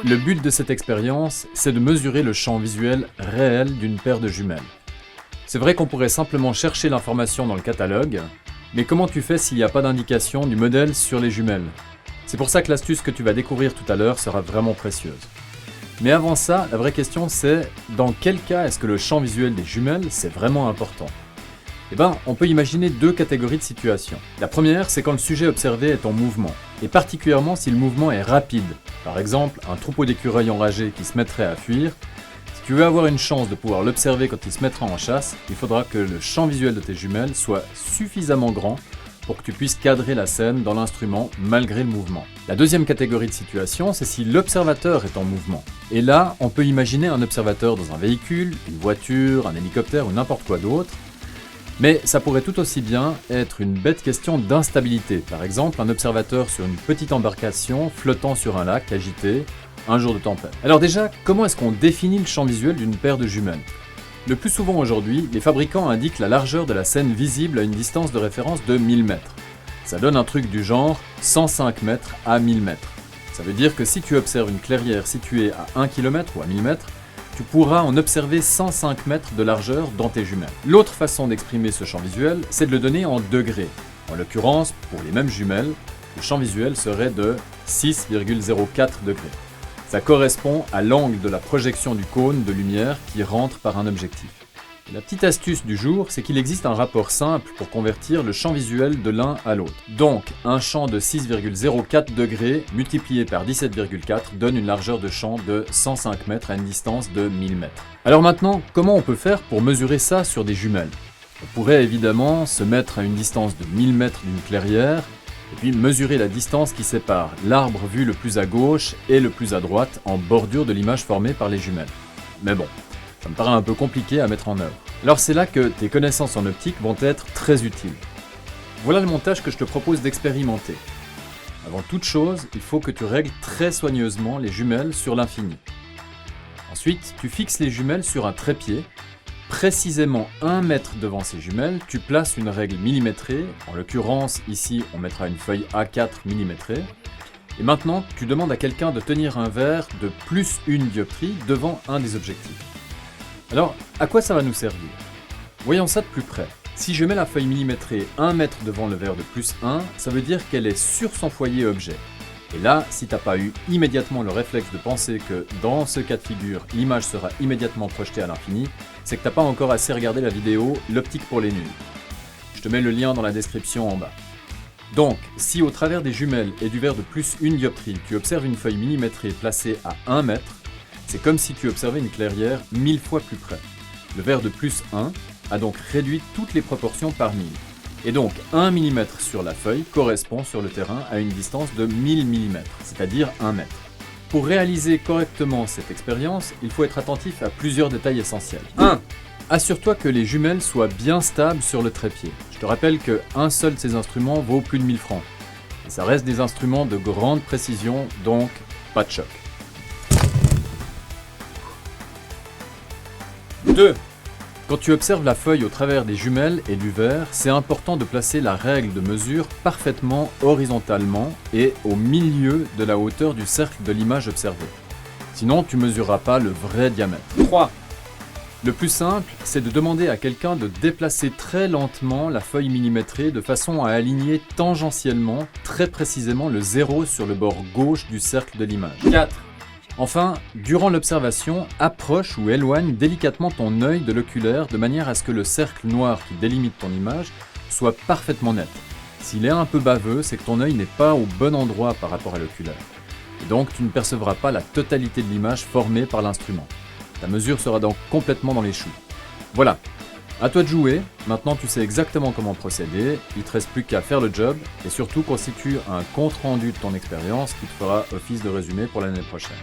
Le but de cette expérience, c'est de mesurer le champ visuel réel d'une paire de jumelles. C'est vrai qu'on pourrait simplement chercher l'information dans le catalogue, mais comment tu fais s'il n'y a pas d'indication du modèle sur les jumelles? C'est pour ça que l'astuce que tu vas découvrir tout à l'heure sera vraiment précieuse. Mais avant ça, la vraie question c'est, dans quel cas est-ce que le champ visuel des jumelles c'est vraiment important? Eh bien, on peut imaginer deux catégories de situations. La première, c'est quand le sujet observé est en mouvement, et particulièrement si le mouvement est rapide. Par exemple, un troupeau d'écureuils enragés qui se mettrait à fuir. Si tu veux avoir une chance de pouvoir l'observer quand il se mettra en chasse, il faudra que le champ visuel de tes jumelles soit suffisamment grand pour que tu puisses cadrer la scène dans l'instrument malgré le mouvement. La deuxième catégorie de situation, c'est si l'observateur est en mouvement. Et là, on peut imaginer un observateur dans un véhicule, une voiture, un hélicoptère ou n'importe quoi d'autre. Mais ça pourrait tout aussi bien être une bête question d'instabilité. Par exemple, un observateur sur une petite embarcation flottant sur un lac agité, un jour de tempête. Alors déjà, comment est-ce qu'on définit le champ visuel d'une paire de jumelles? Le plus souvent aujourd'hui, les fabricants indiquent la largeur de la scène visible à une distance de référence de 1000 mètres. Ça donne un truc du genre 105 mètres à 1000 mètres. Ça veut dire que si tu observes une clairière située à 1 km ou à 1000 mètres, tu pourras en observer 105 mètres de largeur dans tes jumelles. L'autre façon d'exprimer ce champ visuel, c'est de le donner en degrés. En l'occurrence, pour les mêmes jumelles, le champ visuel serait de 6,04 degrés. Ça correspond à l'angle de la projection du cône de lumière qui rentre par un objectif. Et la petite astuce du jour, c'est qu'il existe un rapport simple pour convertir le champ visuel de l'un à l'autre. Donc, un champ de 6,04 degrés multiplié par 17,4 donne une largeur de champ de 105 mètres à une distance de 1000 mètres. Alors maintenant, comment on peut faire pour mesurer ça sur des jumelles? On pourrait évidemment se mettre à une distance de 1000 mètres d'une clairière, et puis mesurer la distance qui sépare l'arbre vu le plus à gauche et le plus à droite en bordure de l'image formée par les jumelles. Mais bon, ça me paraît un peu compliqué à mettre en œuvre. Alors c'est là que tes connaissances en optique vont être très utiles. Voilà le montage que je te propose d'expérimenter. Avant toute chose, il faut que tu règles très soigneusement les jumelles sur l'infini. Ensuite, tu fixes les jumelles sur un trépied. Précisément 1 mètre devant ces jumelles, tu places une règle millimétrée. En l'occurrence, ici, on mettra une feuille A4 millimétrée. Et maintenant, tu demandes à quelqu'un de tenir un verre de +1 dioptrie devant un des objectifs. Alors, à quoi ça va nous servir? Voyons ça de plus près. Si je mets la feuille millimétrée 1 mètre devant le verre de +1, ça veut dire qu'elle est sur son foyer objet. Et là, si t'as pas eu immédiatement le réflexe de penser que dans ce cas de figure, l'image sera immédiatement projetée à l'infini, c'est que t'as pas encore assez regardé la vidéo L'optique pour les nuls. Je te mets le lien dans la description en bas. Donc, si au travers des jumelles et du verre de +1 dioptrie, tu observes une feuille millimétrée placée à 1 mètre, c'est comme si tu observais une clairière 1000 fois plus près. Le verre de +1 a donc réduit toutes les proportions par 1000. Et donc 1 mm sur la feuille correspond sur le terrain à une distance de 1000 mm, c'est-à-dire 1 mètre. Pour réaliser correctement cette expérience, il faut être attentif à plusieurs détails essentiels. 1. Assure-toi que les jumelles soient bien stables sur le trépied. Je te rappelle qu'un seul de ces instruments vaut plus de 1000 francs. Et ça reste des instruments de grande précision, donc pas de choc. 2. Quand tu observes la feuille au travers des jumelles et du verre, c'est important de placer la règle de mesure parfaitement horizontalement et au milieu de la hauteur du cercle de l'image observée. Sinon, tu ne mesureras pas le vrai diamètre. 3. Le plus simple, c'est de demander à quelqu'un de déplacer très lentement la feuille millimétrée de façon à aligner tangentiellement, très précisément le 0 sur le bord gauche du cercle de l'image. 4. Enfin, durant l'observation, approche ou éloigne délicatement ton œil de l'oculaire de manière à ce que le cercle noir qui délimite ton image soit parfaitement net. S'il est un peu baveux, c'est que ton œil n'est pas au bon endroit par rapport à l'oculaire. Et donc tu ne percevras pas la totalité de l'image formée par l'instrument. Ta mesure sera donc complètement dans les choux. Voilà, à toi de jouer, maintenant tu sais exactement comment procéder, il ne te reste plus qu'à faire le job et surtout constitue un compte rendu de ton expérience qui te fera office de résumé pour l'année prochaine.